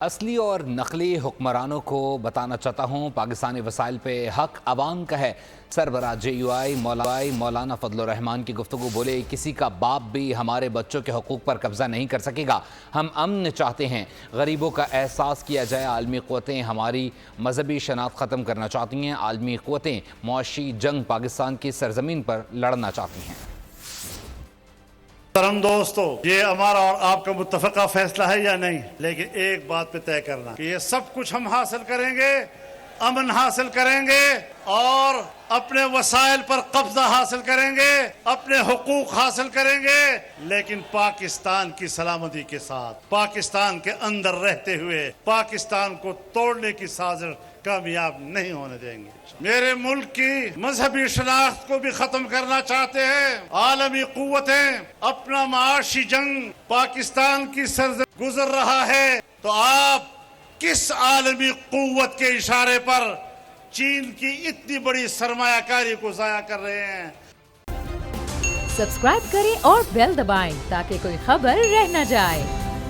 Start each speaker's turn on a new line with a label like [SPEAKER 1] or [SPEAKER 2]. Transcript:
[SPEAKER 1] اصلی اور نقلی حکمرانوں کو بتانا چاہتا ہوں، پاکستانی وسائل پہ حق عوام کا ہے۔ سربراہ JUI مولانا فضل الرحمان کی گفتگو، بولے کسی کا باپ بھی ہمارے بچوں کے حقوق پر قبضہ نہیں کر سکے گا۔ ہم امن چاہتے ہیں، غریبوں کا احساس کیا جائے۔ عالمی قوتیں ہماری مذہبی شناخت ختم کرنا چاہتی ہیں، عالمی قوتیں معاشی جنگ پاکستان کی سرزمین پر لڑنا چاہتی ہیں۔
[SPEAKER 2] محترم دوستو، یہ ہمارا اور آپ کا متفقہ فیصلہ ہے یا نہیں، لیکن ایک بات پہ طے کرنا کہ یہ سب کچھ ہم حاصل کریں گے، امن حاصل کریں گے اور اپنے وسائل پر قبضہ حاصل کریں گے، اپنے حقوق حاصل کریں گے، لیکن پاکستان کی سلامتی کے ساتھ، پاکستان کے اندر رہتے ہوئے پاکستان کو توڑنے کی سازش کامیاب نہیں ہونے دیں گے۔ میرے ملک کی مذہبی شناخت کو بھی ختم کرنا چاہتے ہیں۔ عالمی قوتیں اپنا معاشی جنگ پاکستان کی سرزمین گزر رہا ہے، تو آپ کس عالمی قوت کے اشارے پر چین کی اتنی بڑی سرمایہ کاری کو ضائع کر رہے ہیں؟
[SPEAKER 3] سبسکرائب کریں اور بیل دبائیں تاکہ کوئی خبر رہ نہ جائے۔